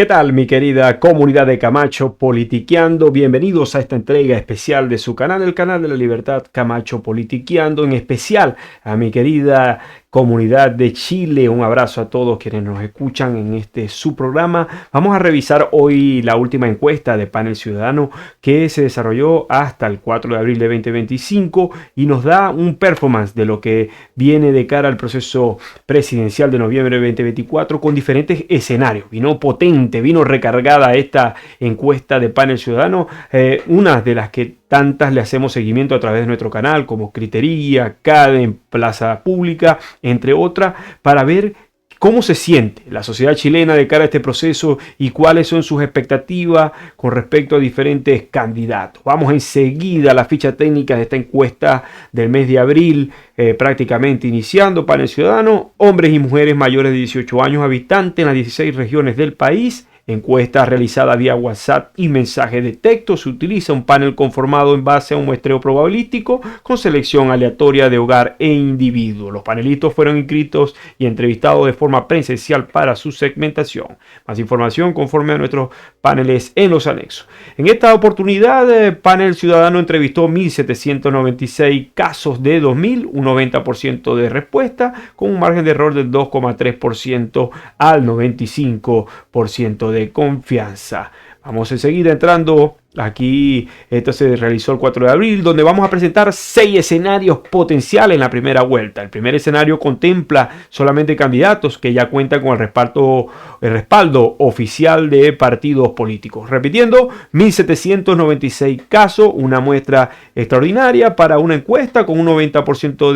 ¿Qué tal, mi querida comunidad de Camacho Politiqueando? Bienvenidos a esta entrega especial de su canal, el canal de la libertad Camacho Politiqueando, en especial a mi querida comunidad de Chile. Un abrazo a todos quienes nos escuchan en este su programa. Vamos a revisar hoy la última encuesta de Panel Ciudadano que se desarrolló hasta el 4 de abril de 2025 y nos da un performance de lo que viene de cara al proceso presidencial de noviembre de 2024 con diferentes escenarios. Vino potente, vino recargada esta encuesta de Panel Ciudadano, una de las que tantas le hacemos seguimiento a través de nuestro canal, como Criteria, CADE, Plaza Pública, entre otras, para ver cómo se siente la sociedad chilena de cara a este proceso y cuáles son sus expectativas con respecto a diferentes candidatos. Vamos enseguida a la ficha técnica de esta encuesta del mes de abril, prácticamente iniciando. Panel Ciudadano, hombres y mujeres mayores de 18 años, habitantes en las 16 regiones del país. Encuesta realizada vía WhatsApp y mensaje de texto. Se utiliza un panel conformado en base a un muestreo probabilístico con selección aleatoria de hogar e individuo. Los panelistas fueron inscritos y entrevistados de forma presencial para su segmentación. Más información conforme a nuestros paneles en los anexos. En esta oportunidad, Panel Ciudadano entrevistó 1.796 casos de 2.000, un 90% de respuesta, con un margen de error del 2,3% al 95% de confianza. Vamos enseguida entrando aquí. Esto se realizó el 4 de abril, donde vamos a presentar 6 escenarios potenciales en la primera vuelta. El primer escenario contempla solamente candidatos que ya cuentan con el respaldo oficial de partidos políticos. Repitiendo, 1.796 casos, una muestra extraordinaria para una encuesta con un 90%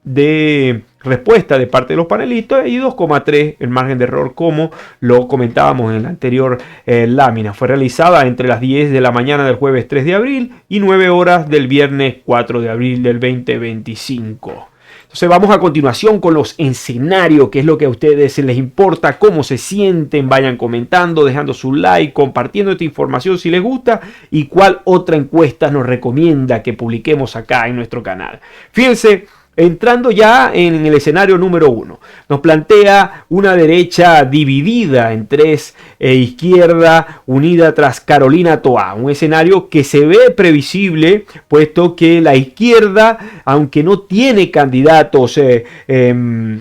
de respuesta de parte de los panelistas y 2,3 el margen de error, como lo comentábamos en la anterior lámina. Fue realizada entre las 10 de la mañana del jueves 3 de abril y 9 horas del viernes 4 de abril del 2025. Entonces vamos a continuación con los escenarios, que es lo que a ustedes les importa, cómo se sienten. Vayan comentando, dejando su like, compartiendo esta información si les gusta y cuál otra encuesta nos recomienda que publiquemos acá en nuestro canal. Fíjense, entrando ya en el escenario número 1, nos plantea una derecha dividida en 3 e izquierda unida tras Carolina Toá. Un escenario que se ve previsible, puesto que la izquierda, aunque no tiene candidatos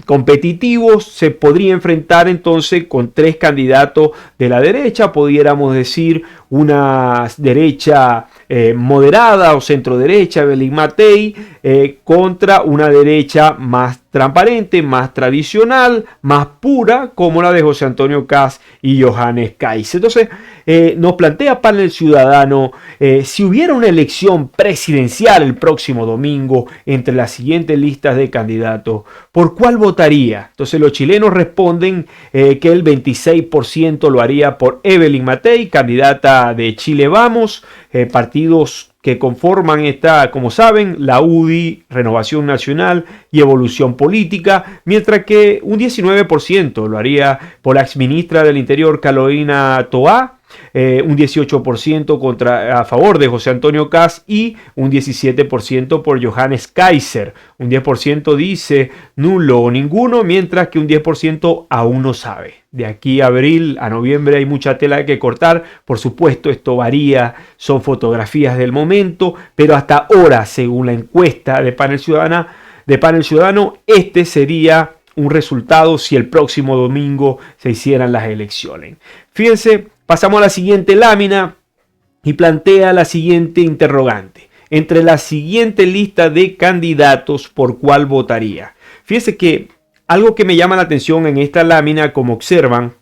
competitivos, se podría enfrentar entonces con 3 candidatos de la derecha. Pudiéramos decir una derecha moderada o centro derecha, Evelyn Matei, contra una derecha más transparente, más tradicional, más pura, como la de José Antonio Kast y Johannes Kaiser. Entonces, nos plantea Panel Ciudadano, si hubiera una elección presidencial el próximo domingo entre las siguientes listas de candidatos, ¿por cuál votaría? Entonces, los chilenos responden que el 26% lo haría por Evelyn Matei, candidata de Chile Vamos, partidos que conforman esta, como saben, la UDI, Renovación Nacional y Evolución Política, mientras que un 19% lo haría por la exministra del Interior, Carolina Toá, un 18% a favor de José Antonio Kast y un 17% por Johannes Kaiser. Un 10% dice nulo o ninguno, mientras que un 10% aún no sabe. De aquí a abril a noviembre hay mucha tela que cortar. Por supuesto, esto varía, son fotografías del momento, pero hasta ahora, según la encuesta de Panel Ciudadano, este sería un resultado si el próximo domingo se hicieran las elecciones. Fíjense, pasamos a la siguiente lámina y plantea la siguiente interrogante. Entre la siguiente lista de candidatos, ¿por cuál votaría? Fíjense que algo que me llama la atención en esta lámina, como observan,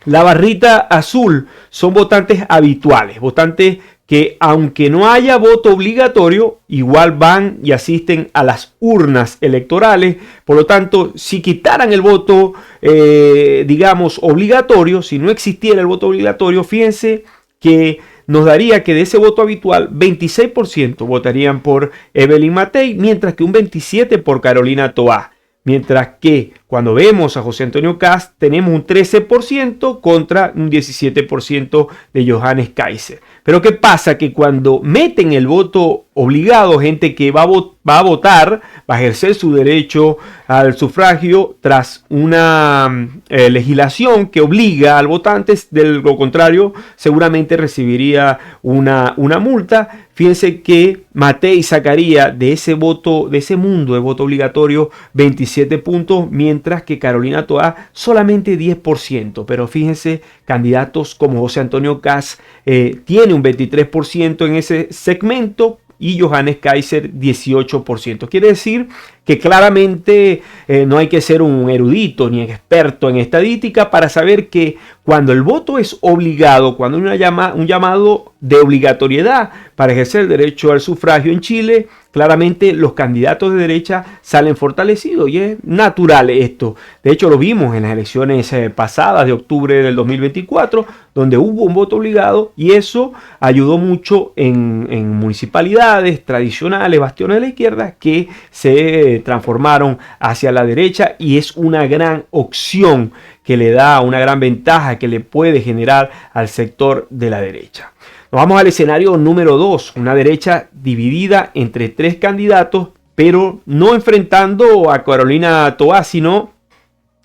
la barrita azul son votantes habituales, votantes que aunque no haya voto obligatorio, igual van y asisten a las urnas electorales. Por lo tanto, si quitaran el voto, digamos, obligatorio, si no existiera el voto obligatorio, fíjense que nos daría que de ese voto habitual, 26% votarían por Evelyn Matei, mientras que un 27% por Carolina Toá. Mientras que cuando vemos a José Antonio Kast, tenemos un 13% contra un 17% de Johannes Kaiser. Pero ¿qué pasa? Que cuando meten el voto obligado, gente que va a votar, va a ejercer su derecho al sufragio tras una legislación que obliga al votante, de lo contrario seguramente recibiría una multa. Fíjense que Matei sacaría de ese voto, de ese mundo de voto obligatorio, 27 puntos, mientras que Carolina Toá solamente 10%. Pero fíjense, candidatos como José Antonio Kast tiene un 23% en ese segmento y Johannes Kaiser 18%. Quiere decir que claramente no hay que ser un erudito ni experto en estadística para saber que cuando el voto es obligado, cuando hay un llamado de obligatoriedad para ejercer el derecho al sufragio en Chile, claramente los candidatos de derecha salen fortalecidos y es natural esto. De hecho, lo vimos en las elecciones pasadas de octubre del 2024, donde hubo un voto obligado y eso ayudó mucho en municipalidades tradicionales, bastiones de la izquierda, que se transformaron hacia la derecha, y es una gran opción que le da una gran ventaja que le puede generar al sector de la derecha. Nos vamos al escenario número 2, una derecha dividida entre 3 candidatos, pero no enfrentando a Carolina Toá, sino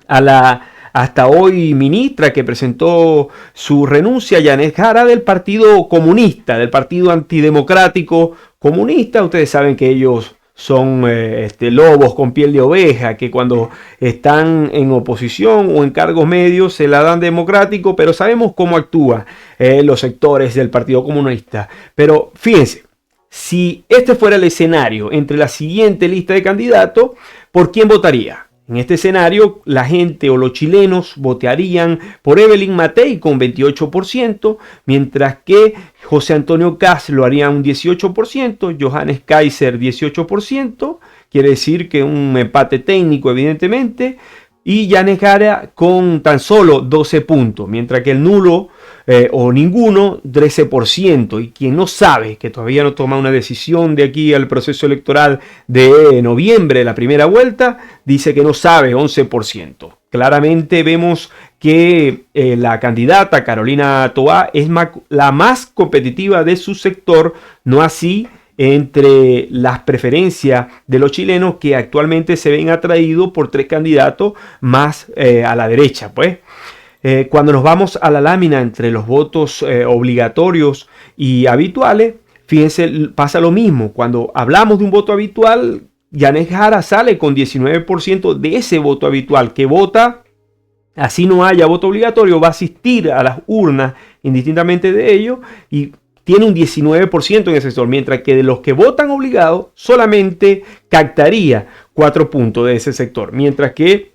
a la hasta hoy ministra que presentó su renuncia, Yanez Jara, del Partido Comunista, del Partido Antidemocrático Comunista. Ustedes saben que ellos son lobos con piel de oveja, que cuando están en oposición o en cargos medios se la dan democrático, pero sabemos cómo actúan los sectores del Partido Comunista. Pero fíjense, si este fuera el escenario entre la siguiente lista de candidatos, ¿por quién votaría? En este escenario, la gente o los chilenos votarían por Evelyn Matei con 28%, mientras que José Antonio Kast lo haría un 18%, Johannes Kaiser 18%, quiere decir que un empate técnico evidentemente, y Yanez Jara con tan solo 12 puntos, mientras que el nulo o ninguno 13%, y quien no sabe, que todavía no toma una decisión de aquí al proceso electoral de noviembre, la primera vuelta, dice que no sabe, 11%. Claramente vemos que la candidata Carolina Toá es la más competitiva de su sector, no así entre las preferencias de los chilenos, que actualmente se ven atraídos por 3 candidatos más a la derecha. Pues cuando nos vamos a la lámina entre los votos obligatorios y habituales, fíjense, pasa lo mismo. Cuando hablamos de un voto habitual, Yanez Jara sale con 19% de ese voto habitual que vota. Así no haya voto obligatorio, va a asistir a las urnas indistintamente de ello y tiene un 19% en ese sector, mientras que de los que votan obligados solamente captaría 4 puntos de ese sector, mientras que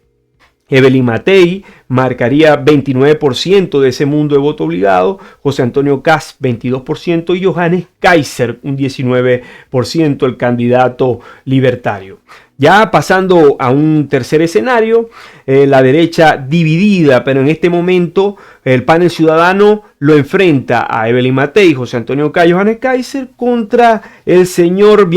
Evelyn Matei marcaría 29% de ese mundo de voto obligado, José Antonio Kast 22% y Johannes Kaiser un 19%, el candidato libertario. Ya pasando a un tercer escenario, la derecha dividida, pero en este momento el panel ciudadano lo enfrenta a Evelyn Matei, José Antonio Kast, Johannes Kaiser contra el señor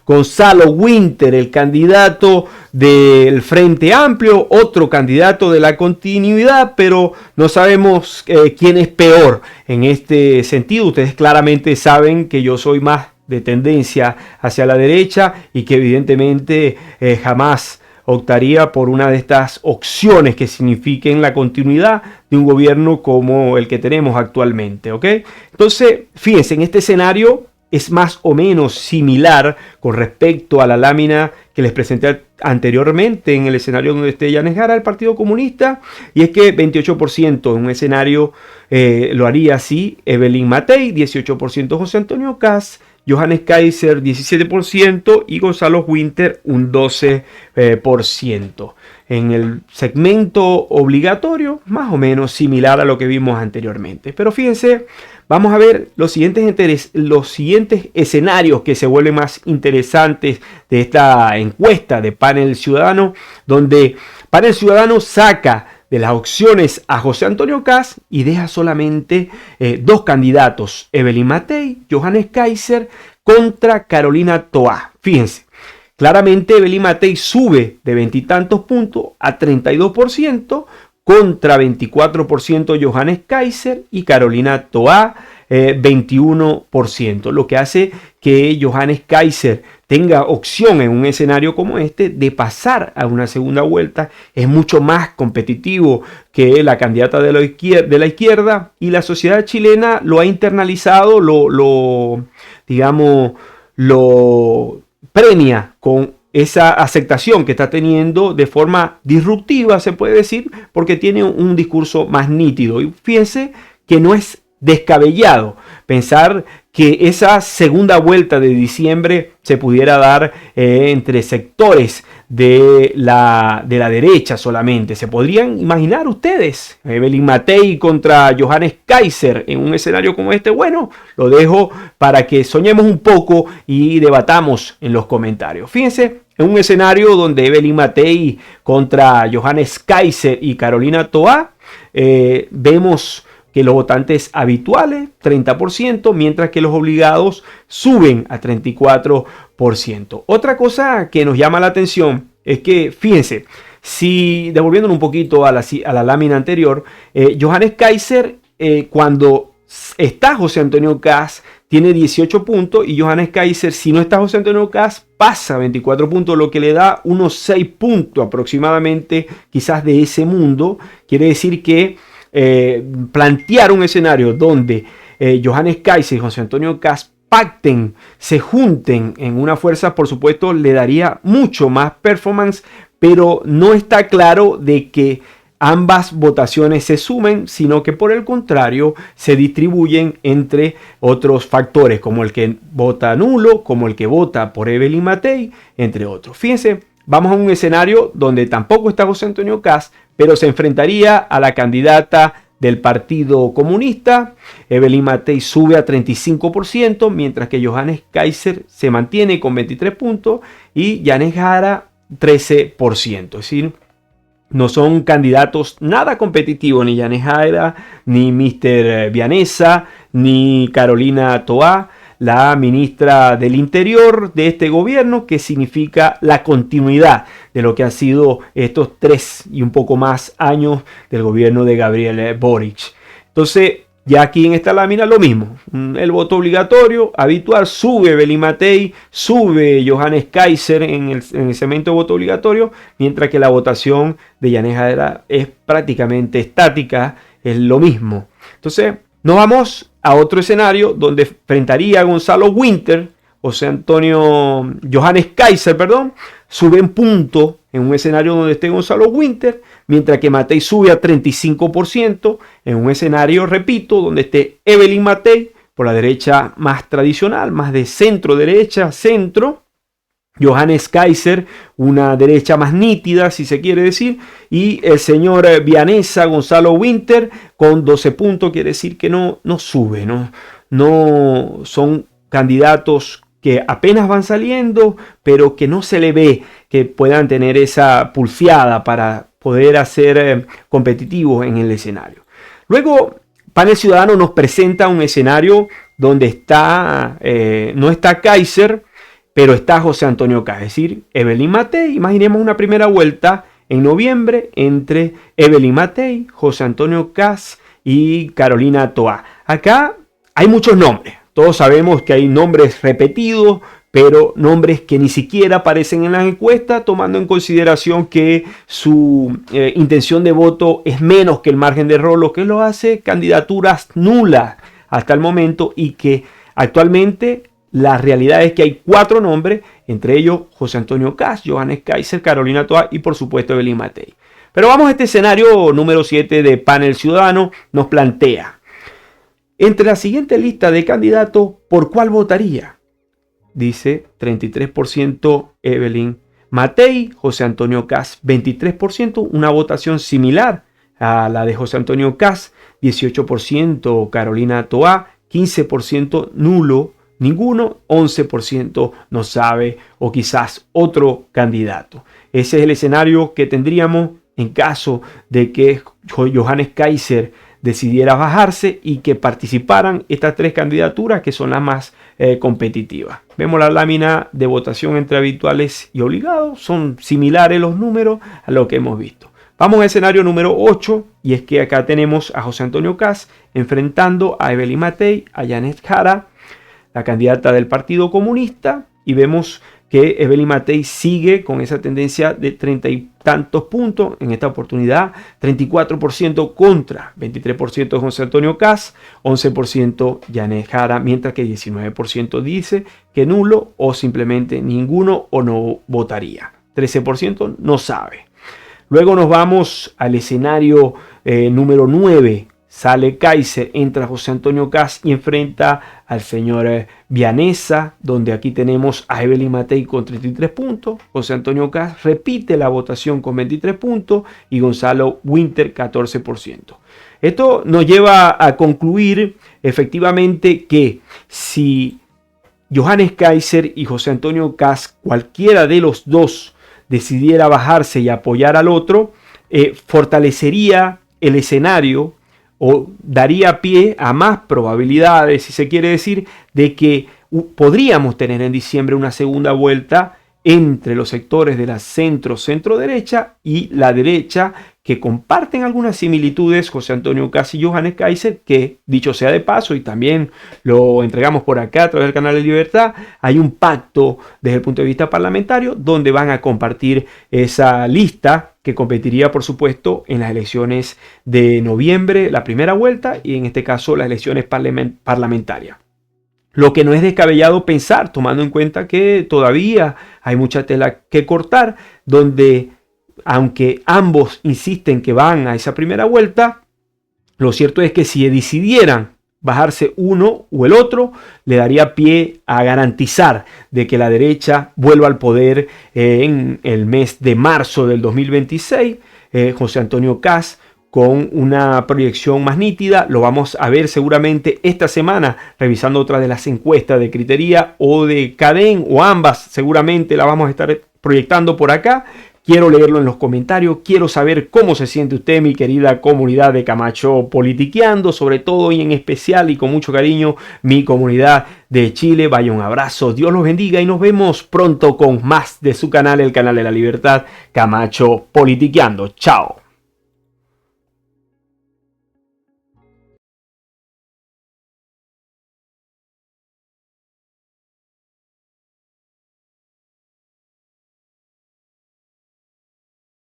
Gonzalo Winter, el candidato del Frente Amplio, otro candidato de la continuidad, pero no sabemos quién es peor en este sentido. Ustedes claramente saben que yo soy más de tendencia hacia la derecha y que evidentemente jamás optaría por una de estas opciones que signifiquen la continuidad de un gobierno como el que tenemos actualmente, ¿ok? Entonces, fíjense, en este escenario es más o menos similar con respecto a la lámina que les presenté anteriormente en el escenario donde esté Yanez Jara, el Partido Comunista, y es que 28% en un escenario lo haría así Evelyn Matei, 18% José Antonio Kast, Johannes Kaiser 17% y Gonzalo Winter un 12%. En el segmento obligatorio, más o menos similar a lo que vimos anteriormente. Pero fíjense, vamos a ver los siguientes escenarios que se vuelven más interesantes de esta encuesta de Panel Ciudadano, donde Panel Ciudadano saca de las opciones a José Antonio Kast y deja solamente 2 candidatos, Evelyn Matei, Johannes Kaiser contra Carolina Toá. Fíjense, claramente Evelyn Matei sube de 20 y tantos puntos a 32%, contra 24% Johannes Kaiser y Carolina Toá 21%, lo que hace que Johannes Kaiser tenga opción en un escenario como este de pasar a una segunda vuelta. Es mucho más competitivo que la candidata de la izquierda, y la sociedad chilena lo ha internalizado, lo premia con esa aceptación que está teniendo de forma disruptiva, se puede decir, porque tiene un discurso más nítido. Y fíjense que no es descabellado pensar que esa segunda vuelta de diciembre se pudiera dar entre sectores de la derecha solamente. ¿Se podrían imaginar ustedes Evelyn Matei contra Johannes Kaiser en un escenario como este? Bueno, lo dejo para que soñemos un poco y debatamos en los comentarios. Fíjense, en un escenario donde Evelyn Matei contra Johannes Kaiser y Carolina Toá, vemos que los votantes habituales 30%, mientras que los obligados suben a 34%. Otra cosa que nos llama la atención es que, fíjense, si devolviéndonos un poquito a la lámina anterior, Johannes Kaiser, cuando está José Antonio Kast, tiene 18 puntos, y Johannes Kaiser, si no está José Antonio Kast, pasa 24 puntos, lo que le da unos 6 puntos aproximadamente, quizás de ese mundo. Quiere decir que plantear un escenario donde Johannes Kaiser y José Antonio Kast pacten, se junten en una fuerza, por supuesto, le daría mucho más performance, pero no está claro de que ambas votaciones se sumen, sino que por el contrario se distribuyen entre otros factores, como el que vota nulo, como el que vota por Evelyn Matei, entre otros. Fíjense, vamos a un escenario donde tampoco está José Antonio Kast, pero se enfrentaría a la candidata del Partido Comunista. Evelyn Matei sube a 35%, mientras que Johannes Kaiser se mantiene con 23 puntos y Yanes Jara 13%. Es decir, no son candidatos nada competitivos, ni Yanes Jara, ni Mr. Vianesa, ni Carolina Toá, la ministra del Interior de este gobierno, que significa la continuidad de lo que han sido estos 3 y un poco más años del gobierno de Gabriel Boric. Entonces, ya aquí en esta lámina lo mismo. El voto obligatorio habitual sube Evelyn Matei, sube Johannes Kaiser en el segmento de voto obligatorio, mientras que la votación de Yanes Jara es prácticamente estática, es lo mismo. Entonces, nos vamos a otro escenario donde enfrentaría a Gonzalo Winter, Johannes Kaiser, sube en punto en un escenario donde esté Gonzalo Winter, mientras que Matei sube a 35% en un escenario, repito, donde esté Evelyn Matei por la derecha más tradicional, más de centro derecha, centro. Johannes Kaiser, una derecha más nítida, si se quiere decir, y el señor Vianesa, Gonzalo Winter, con 12 puntos, quiere decir que no sube, no son candidatos que apenas van saliendo, pero que no se le ve que puedan tener esa pulseada para poder hacer competitivos en el escenario. Luego, Panel Ciudadano nos presenta un escenario donde no está Kaiser, pero está José Antonio Kast, es decir, Evelyn Matei. Imaginemos una primera vuelta en noviembre entre Evelyn Matei, José Antonio Kast y Carolina Toá. Acá hay muchos nombres. Todos sabemos que hay nombres repetidos, pero nombres que ni siquiera aparecen en las encuestas, tomando en consideración que su intención de voto es menos que el margen de error, lo que lo hace candidaturas nulas hasta el momento, y que actualmente la realidad es que hay 4 nombres, entre ellos José Antonio Kast, Johannes Kaiser, Carolina Toá y por supuesto Evelyn Matei. Pero vamos a este escenario número 7 de Panel Ciudadano. Nos plantea: entre la siguiente lista de candidatos, ¿por cuál votaría? Dice 33% Evelyn Matei, José Antonio Kast 23%, una votación similar a la de José Antonio Kast, 18% Carolina Toá, 15% nulo, ninguno, 11% no sabe, o quizás otro candidato. Ese es el escenario que tendríamos en caso de que Johannes Kaiser decidiera bajarse y que participaran estas tres candidaturas que son las más competitivas. Vemos la lámina de votación entre habituales y obligados. Son similares los números a lo que hemos visto. Vamos al escenario número 8 y es que acá tenemos a José Antonio Kast enfrentando a Evelyn Matei, a Janet Jara, la candidata del Partido Comunista, y vemos que Evelyn Matei sigue con esa tendencia de 30 y tantos puntos, en esta oportunidad 34% contra 23% de José Antonio Kast, 11% Janet Jara, mientras que 19% dice que nulo o simplemente ninguno o no votaría. 13% no sabe. Luego nos vamos al escenario número 9. Sale Kaiser, entra José Antonio Kast y enfrenta al señor Vianesa, donde aquí tenemos a Evelyn Matei con 33 puntos. José Antonio Kast repite la votación con 23 puntos y Gonzalo Winter 14%. Esto nos lleva a concluir efectivamente que si Johannes Kaiser y José Antonio Kast, cualquiera de los dos, decidiera bajarse y apoyar al otro, fortalecería el escenario o daría pie a más probabilidades, si se quiere decir, de que podríamos tener en diciembre una segunda vuelta entre los sectores de la centro-derecha y la derecha, que comparten algunas similitudes, José Antonio Kast y Johannes Kaiser, que dicho sea de paso, y también lo entregamos por acá a través del canal de Libertad, hay un pacto desde el punto de vista parlamentario donde van a compartir esa lista que competiría, por supuesto, en las elecciones de noviembre, la primera vuelta, y en este caso las elecciones parlamentarias. Lo que no es descabellado pensar, tomando en cuenta que todavía hay mucha tela que cortar, donde aunque ambos insisten que van a esa primera vuelta, lo cierto es que si decidieran bajarse uno o el otro, le daría pie a garantizar de que la derecha vuelva al poder en el mes de marzo del 2026. José Antonio Kast con una proyección más nítida, lo vamos a ver seguramente esta semana, revisando otra de las encuestas de Criteria o de Cadem, o ambas seguramente la vamos a estar proyectando por acá. Quiero leerlo en los comentarios, quiero saber cómo se siente usted, mi querida comunidad de Camacho Politiqueando, sobre todo y en especial y con mucho cariño, mi comunidad de Chile. Vaya un abrazo, Dios los bendiga y nos vemos pronto con más de su canal, el canal de la libertad, Camacho Politiqueando. Chao.